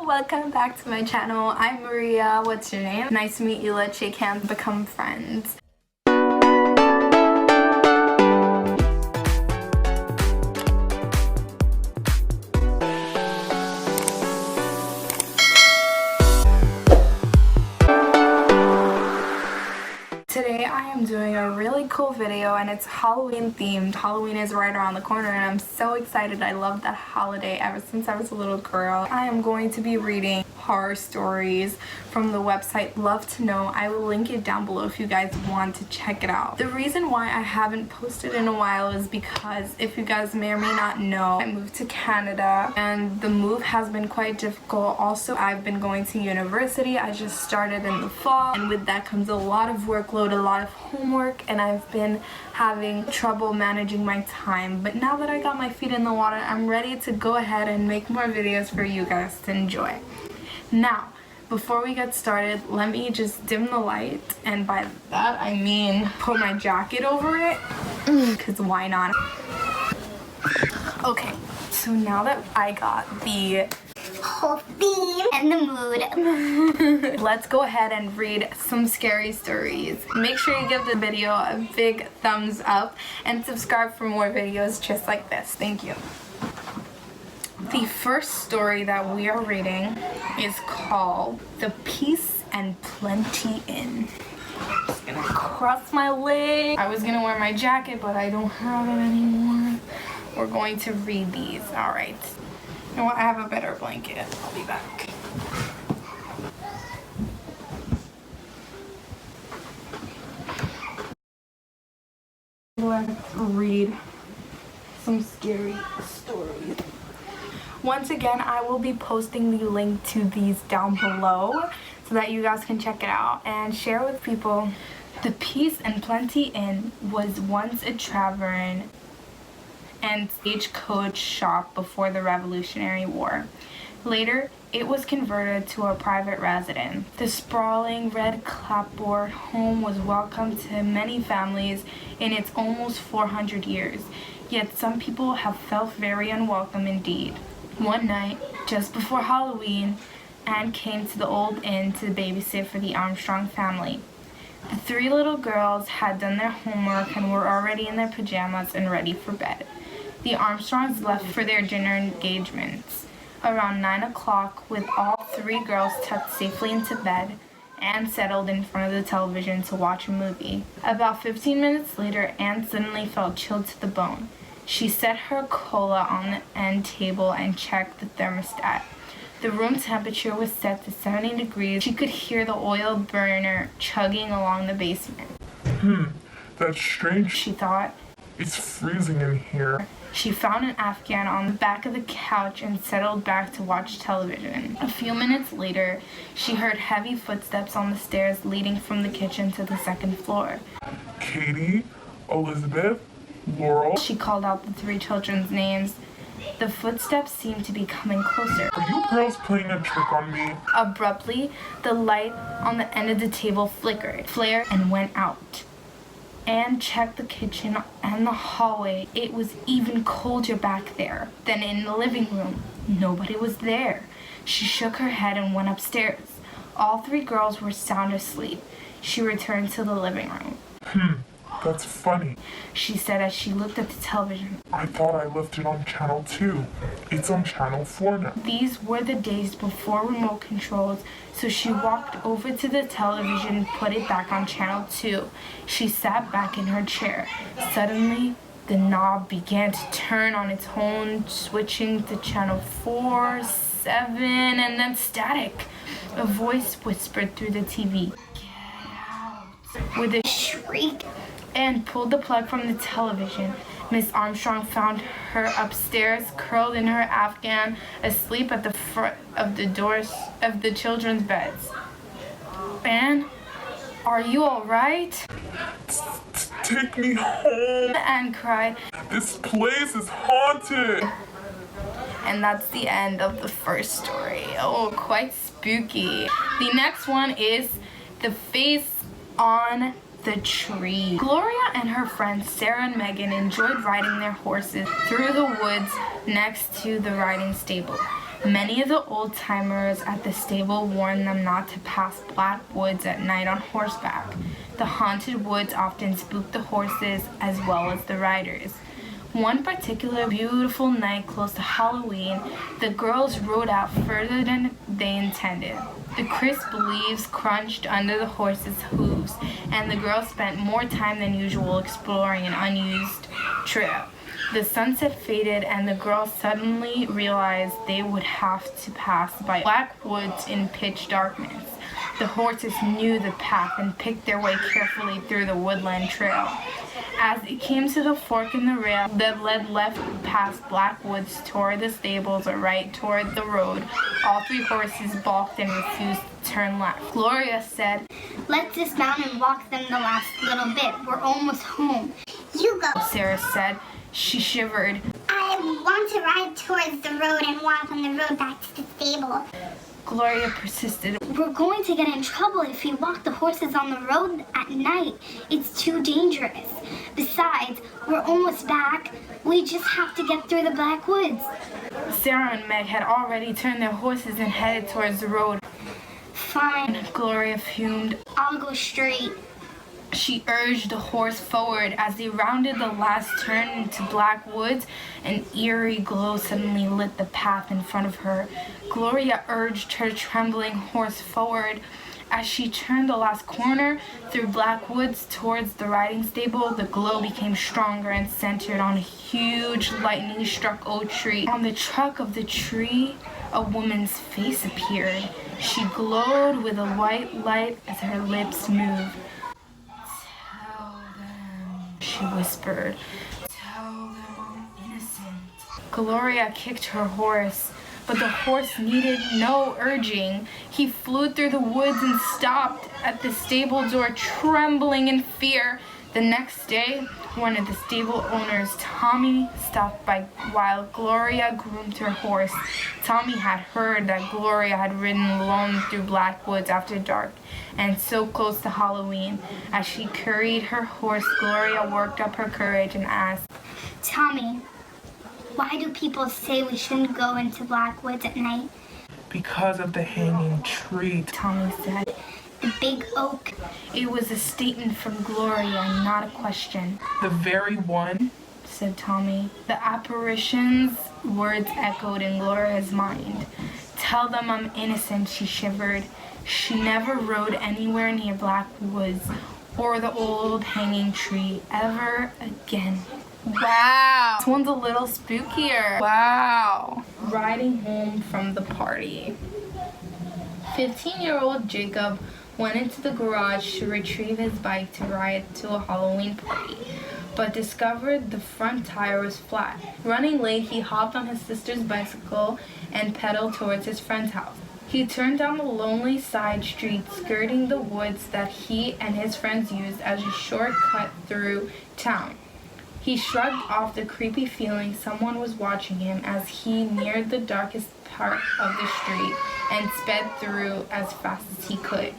welcome back to my channel. I'm Maria. What's your name? Nice to meet you. Let's shake hands, become friends. Today I am doing a really cool video and it's Halloween themed. Halloween is right around the corner and I'm so excited. I love that holiday ever since I was a little girl. I am going to be reading horror stories from the website Love to Know. I will link it down below if you guys want to check it out. The reason why I haven't posted in a while is because, if you guys may or may not know, I moved to Canada and the move has been quite difficult. Also, I've been going to university. I just started in the fall, and with that comes a lot of workload, a lot of homework, and I've been having trouble managing my time. But now that I got my feet in the water, I'm ready to go ahead and make more videos for you guys to enjoy. Now, before we get started, let me just dim the light, and by that I mean put my jacket over it, because why not? Okay, so now that I got the whole theme and the mood, let's go ahead and read some scary stories. Make sure you give the video a big thumbs up and subscribe for more videos just like this. Thank you. The first story that we are reading is called The Peace and Plenty Inn. I'm just gonna cross my leg. I was gonna wear my jacket, but I don't have it anymore. We're going to read these. Alright. You know what? I have a better blanket. I'll be back. Let's read some scary stories. Once again, I will be posting the link to these down below so that you guys can check it out and share with people. The Peace and Plenty Inn was once a tavern and stagecoach shop before the Revolutionary War. Later, it was converted to a private residence. The sprawling red clapboard home was welcome to many families in its almost 400 years, yet some people have felt very unwelcome indeed. One night, just before Halloween, Anne came to the old inn to babysit for the Armstrong family. The three little girls had done their homework and were already in their pajamas and ready for bed. The Armstrongs left for their dinner engagements. Around 9 o'clock, with all three girls tucked safely into bed, Anne settled in front of the television to watch a movie. About 15 minutes later, Anne suddenly felt chilled to the bone. She set her cola on the end table and checked the thermostat. The room temperature was set to 70 degrees. She could hear the oil burner chugging along the basement. That's strange, she thought. It's freezing in here. She found an Afghan on the back of the couch and settled back to watch television. A few minutes later, she heard heavy footsteps on the stairs leading from the kitchen to the second floor. Katie, Elizabeth, Laurel. She called out the three children's names. The footsteps seemed to be coming closer. Are you girls playing a trick on me? Abruptly, the light on the end of the table flared, and went out. Anne checked the kitchen and the hallway. It was even colder back there than in the living room. Nobody was there. She shook her head and went upstairs. All three girls were sound asleep. She returned to the living room. That's funny, she said as she looked at the television. I thought I left it on channel 2. It's on channel 4 now. These were the days before remote controls, so she walked over to the television and put it back on channel 2. She sat back in her chair. Suddenly, the knob began to turn on its own, switching to channel 4, 7, and then static. A voice whispered through the TV. Get out. With a shriek, Anne pulled the plug from the television. Miss Armstrong found her upstairs, curled in her Afghan, asleep at the foot of the doors of the children's beds. Anne, are you all right? Take me home. Anne cried. This place is haunted. And that's the end of the first story. Oh, quite spooky. The next one is The Face on the Tree. Gloria and her friends Sarah and Megan enjoyed riding their horses through the woods next to the riding stable. Many of the old-timers at the stable warned them not to pass black woods at night on horseback. The haunted woods often spooked the horses as well as the riders. One particular beautiful night close to Halloween, the girls rode out further than they intended. The crisp leaves crunched under the horses' hooves, and the girls spent more time than usual exploring an unused trail. The sunset faded, and the girls suddenly realized they would have to pass by black woods in pitch darkness. The horses knew the path and picked their way carefully through the woodland trail. As it came to the fork in the rail that led left past black woods toward the stables or right toward the road, all three horses balked and refused to turn left. Gloria said, "Let's dismount and walk them the last little bit. We're almost home." "You go," Sarah said. She shivered. "I want to ride towards the road and walk on the road back to the stable." Gloria persisted. "We're going to get in trouble if we walk the horses on the road at night. It's too dangerous. Besides, we're almost back. We just have to get through the black woods." Sarah and Meg had already turned their horses and headed towards the road. "Fine," Gloria fumed. "I'll go straight." She urged the horse forward. As they rounded the last turn into black woods, an eerie glow suddenly lit the path in front of her. Gloria urged her trembling horse forward. As she turned the last corner through black woods towards the riding stable, the glow became stronger and centered on a huge lightning-struck oak tree. On the trunk of the tree, a woman's face appeared. She glowed with a white light as her lips moved. She whispered, "Tell them I'm innocent." Gloria kicked her horse, but the horse needed no urging. He flew through the woods and stopped at the stable door, trembling in fear. The next day, one of the stable owners, Tommy, stopped by while Gloria groomed her horse. Tommy had heard that Gloria had ridden alone through black woods after dark, and so close to Halloween. As she curried her horse, Gloria worked up her courage and asked, "Tommy, why do people say we shouldn't go into black woods at night?" Because of the hanging tree. Tommy said. "The big oak." It was a statement from Gloria, not a question. The very one. Said Tommy. The apparition's words echoed in Gloria's mind. "Tell them I'm innocent," she shivered. She never rode anywhere near black woods or the old hanging tree ever again. Wow. This one's a little spookier. Wow. Riding home from the party. 15-year-old Jacob went into the garage to retrieve his bike to ride to a Halloween party, but discovered the front tire was flat. Running late, he hopped on his sister's bicycle and pedaled towards his friend's house. He turned down the lonely side street skirting the woods that he and his friends used as a shortcut through town. He shrugged off the creepy feeling someone was watching him as he neared the darkest part of the street and sped through as fast as he could.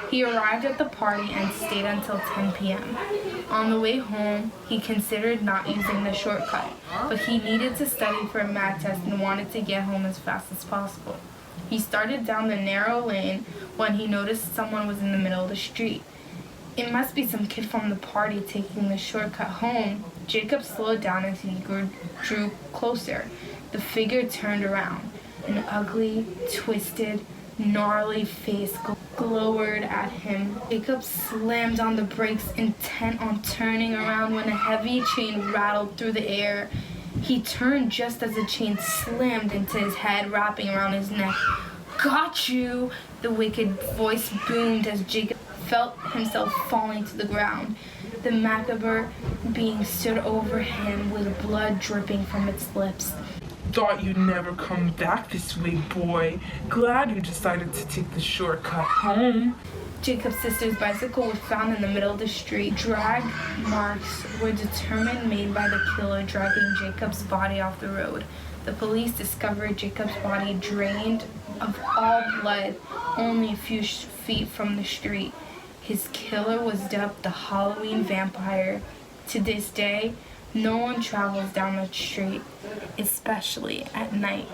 He arrived at the party and stayed until 10 p.m. On the way home, he considered not using the shortcut, but he needed to study for a math test and wanted to get home as fast as possible. He started down the narrow lane when he noticed someone was in the middle of the street. It must be some kid from the party taking the shortcut home. Jacob slowed down as he drew closer. The figure turned around. An ugly, twisted, gnarly face glowered at him. Jacob slammed on the brakes, intent on turning around when a heavy chain rattled through the air. He turned just as the chain slammed into his head, wrapping around his neck. "Got you!" the wicked voice boomed as Jacob felt himself falling to the ground. The macabre being stood over him with blood dripping from its lips. Thought you'd never come back this way, boy. Glad you decided to take the shortcut home. Jacob's sister's bicycle was found in the middle of the street. Drag marks were determined made by the killer dragging Jacob's body off the road. The police discovered Jacob's body drained of all blood only a few feet from the street. His killer was dubbed the Halloween Vampire. To this day, no one travels down that street, especially at night.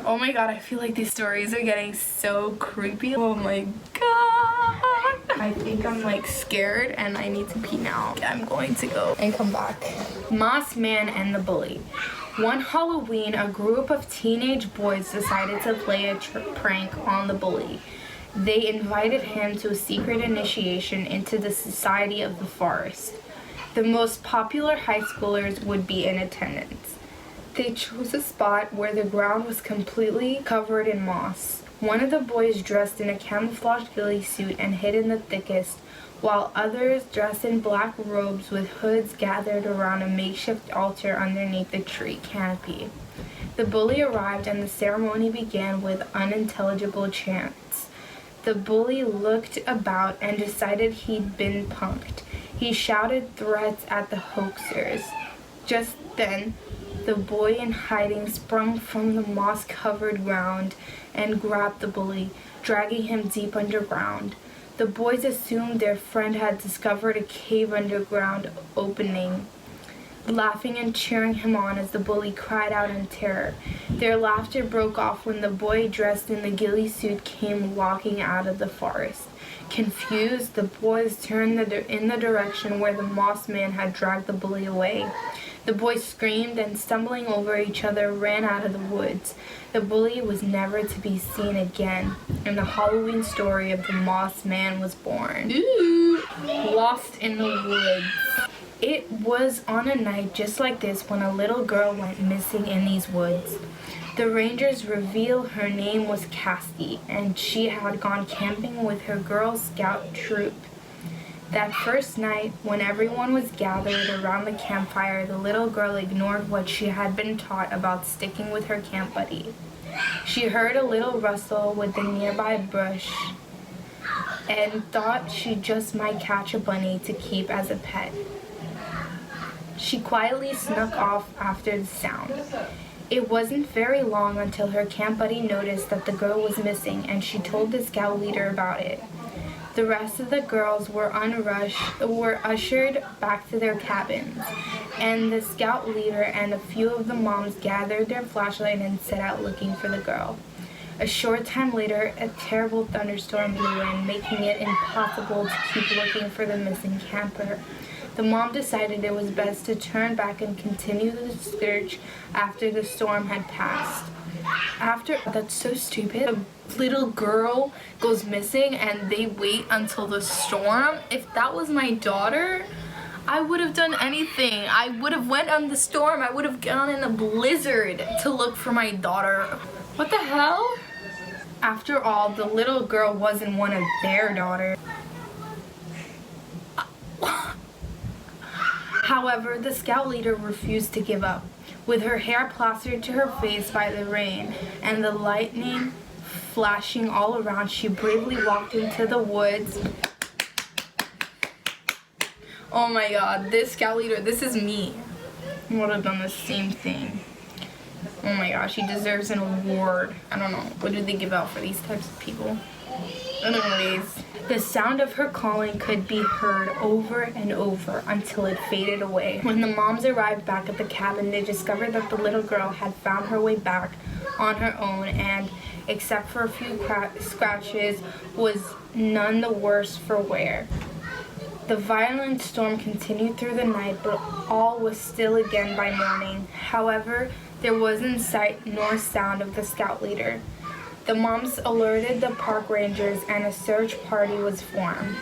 Oh my god, I feel like these stories are getting so creepy. Oh my god. I think I'm like scared and I need to pee now. I'm going to go and come back. Moss Man and the Bully. One Halloween, a group of teenage boys decided to play a prank on the bully. They invited him to a secret initiation into the Society of the Forest. The most popular high schoolers would be in attendance. They chose a spot where the ground was completely covered in moss. One of the boys dressed in a camouflage ghillie suit and hid in the thickest, while others dressed in black robes with hoods gathered around a makeshift altar underneath the tree canopy. The bully arrived and the ceremony began with unintelligible chants. The bully looked about and decided he'd been punked. He shouted threats at the hoaxers. Just then, the boy in hiding sprung from the moss-covered ground and grabbed the bully, dragging him deep underground. The boys assumed their friend had discovered a cave underground opening, laughing and cheering him on as the bully cried out in terror. Their laughter broke off when the boy dressed in the ghillie suit came walking out of the forest. Confused, the boys turned in the direction where the moss man had dragged the bully away. The boys screamed and, stumbling over each other, ran out of the woods. The bully was never to be seen again, and the Halloween story of the Moss Man was born. Ooh. Lost in the woods. It was on a night just like this when a little girl went missing in these woods. The rangers reveal her name was Cassie, and she had gone camping with her Girl Scout troop. That first night, when everyone was gathered around the campfire, the little girl ignored what she had been taught about sticking with her camp buddy. She heard a little rustle with the nearby bush and thought she just might catch a bunny to keep as a pet. She quietly snuck off after the sound. It wasn't very long until her camp buddy noticed that the girl was missing, and she told the scout leader about it. The rest of the girls were ushered back to their cabins, and the scout leader and a few of the moms gathered their flashlight and set out looking for the girl. A short time later, a terrible thunderstorm blew in, making it impossible to keep looking for the missing camper. The mom decided it was best to turn back and continue the search after the storm had passed. That's so stupid. A little girl goes missing and they wait until the storm. If that was my daughter, I would have done anything. I would have went on the storm. I would have gone in a blizzard to look for my daughter. What the hell? After all, the little girl wasn't one of their daughters. However, the scout leader refused to give up. With her hair plastered to her face by the rain and the lightning flashing all around, she bravely walked into the woods. Oh my god, this scout leader, this is me. I would have done the same thing. Oh my gosh, she deserves an award. I don't know, what do they give out for these types of people? Anyways, the sound of her calling could be heard over and over until it faded away. When the moms arrived back at the cabin, they discovered that the little girl had found her way back on her own and, except for a few scratches, was none the worse for wear. The violent storm continued through the night, but all was still again by morning. However, there wasn't sight nor sound of the scout leader. The moms alerted the park rangers and a search party was formed,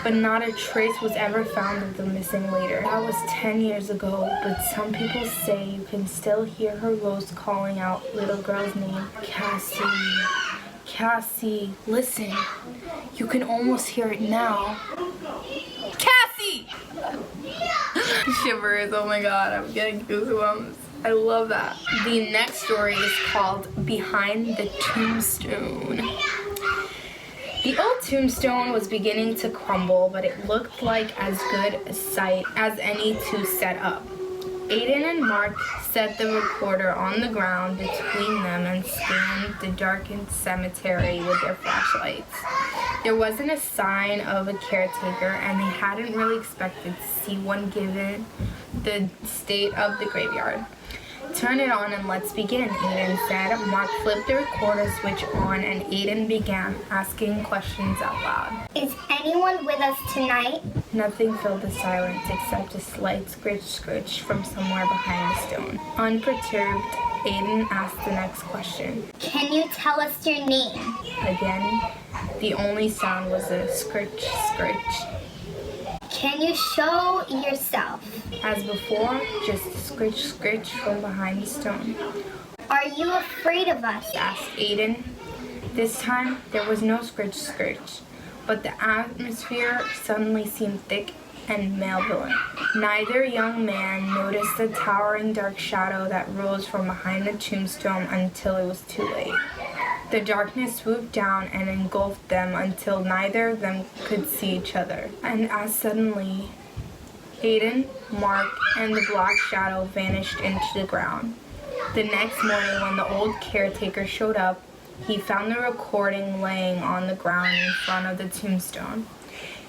but not a trace was ever found of the missing leader. That was 10 years ago, but some people say you can still hear her ghost calling out little girl's name. Cassie, Cassie, listen. You can almost hear it now. Cassie! Shivers, oh my god, I'm getting goosebumps. I love that. The next story is called Behind the Tombstone. The old tombstone was beginning to crumble, but it looked like as good a sight as any to set up. Aiden and Mark set the recorder on the ground between them and scanned the darkened cemetery with their flashlights. There wasn't a sign of a caretaker, and they hadn't really expected to see one given the state of the graveyard. "Turn it on and let's begin," Aiden said. Mark flipped the recorder switch on and Aiden began asking questions out loud. Is anyone with us tonight? Nothing filled the silence except a slight scritch from somewhere behind the stone. Unperturbed, Aiden asked the next question. Can you tell us your name? Again, the only sound was a scritch. Can you show yourself? As before, just a scritch from behind the stone. Are you afraid of us? Asked Aiden. This time, there was no scritch, but the atmosphere suddenly seemed thick and malevolent. Neither young man noticed the towering dark shadow that rose from behind the tombstone until it was too late. The darkness swooped down and engulfed them until neither of them could see each other. And as suddenly, Aiden, Mark, and the black shadow vanished into the ground. The next morning, when the old caretaker showed up, he found the recording laying on the ground in front of the tombstone.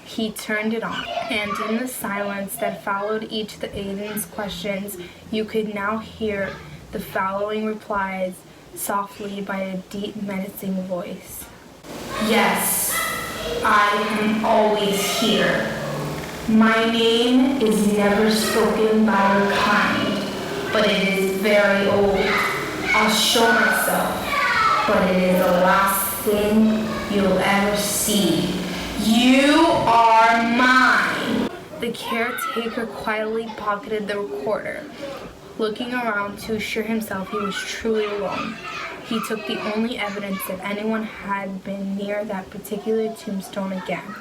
He turned it on, and in the silence that followed each of Aiden's questions, you could now hear the following replies softly by a deep, menacing voice. "Yes, I am always here. My name is never spoken by your kind, but it is very old. I'll show myself, but it is the last thing you'll ever see. You are mine." The caretaker quietly pocketed the recorder, looking around to assure himself he was truly alone. He took the only evidence that anyone had been near that particular tombstone again,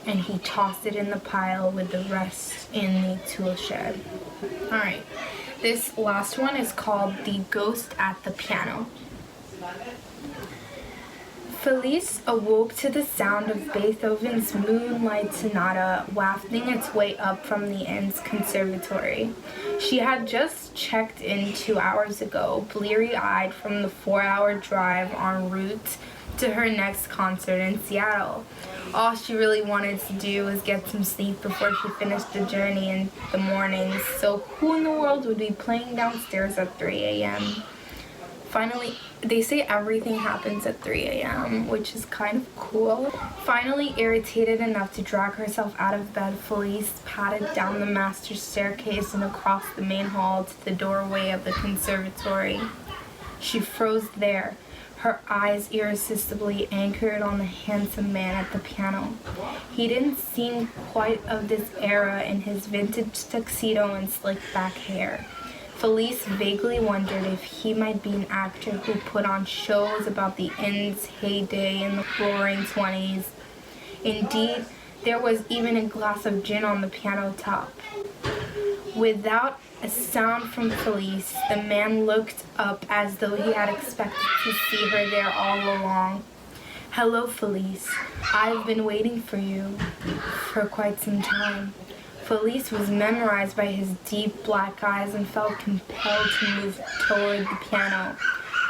and he tossed it in the pile with the rest in the tool shed. Alright, this last one is called The Ghost at the Piano. Felice awoke to the sound of Beethoven's Moonlight Sonata wafting its way up from the inn's conservatory. She had just checked in 2 hours ago, bleary-eyed from the 4-hour drive en route to her next concert in Seattle. All she really wanted to do was get some sleep before she finished the journey in the morning, so who in the world would be playing downstairs at 3 a.m.? Finally, they say everything happens at 3 a.m., which is kind of cool. Finally irritated enough to drag herself out of bed, Felice padded down the master staircase and across the main hall to the doorway of the conservatory. She froze there, her eyes irresistibly anchored on the handsome man at the piano. He didn't seem quite of this era in his vintage tuxedo and slicked back hair. Felice vaguely wondered if he might be an actor who put on shows about the inn's heyday in the roaring 20s. Indeed, there was even a glass of gin on the piano top. Without a sound from Felice, the man looked up as though he had expected to see her there all along. "Hello, Felice. I've been waiting for you for quite some time." Felice was memorized by his deep black eyes and felt compelled to move toward the piano.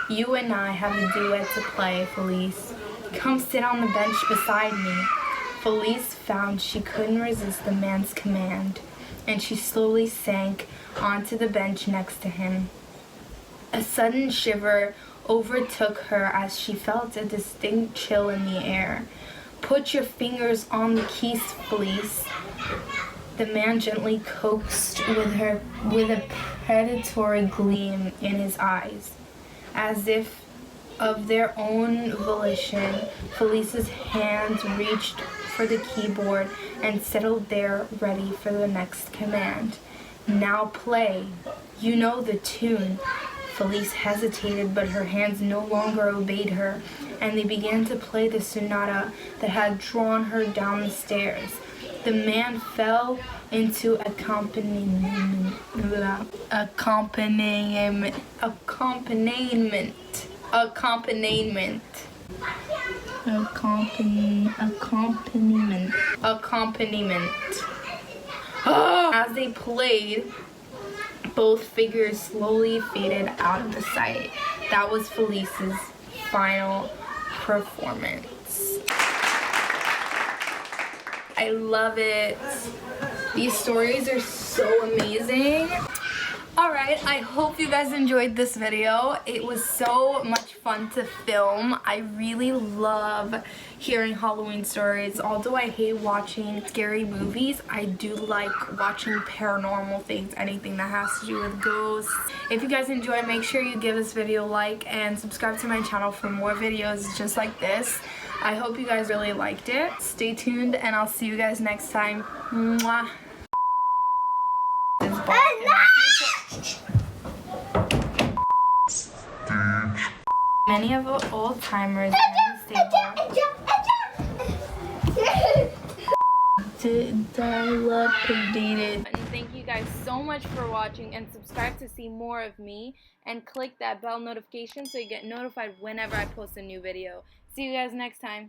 "You and I have a duet to play, Felice. Come sit on the bench beside me." Felice found she couldn't resist the man's command, and she slowly sank onto the bench next to him. A sudden shiver overtook her as she felt a distinct chill in the air. "Put your fingers on the keys, Felice," the man gently coaxed with a predatory gleam in his eyes. As if of their own volition, Felice's hands reached for the keyboard and settled there ready for the next command. "Now play. You know the tune." Felice hesitated, but her hands no longer obeyed her, and they began to play the sonata that had drawn her down the stairs. The man fell into accompaniment. As they played, both figures slowly faded out of the sight. That was Felice's final performance. I love it. These stories are so amazing. Alright, I hope you guys enjoyed this video. It was so much fun to film. I really love hearing Halloween stories. Although I hate watching scary movies, I do like watching paranormal things, anything that has to do with ghosts. If you guys enjoyed, make sure you give this video a like and subscribe to my channel for more videos just like this. I hope you guys really liked it. Stay tuned and I'll see you guys next time. Mwah. Many of the old timers dilapidated. And thank you guys so much for watching, and subscribe to see more of me, and click that bell notification so you get notified whenever I post a new video. See you guys next time.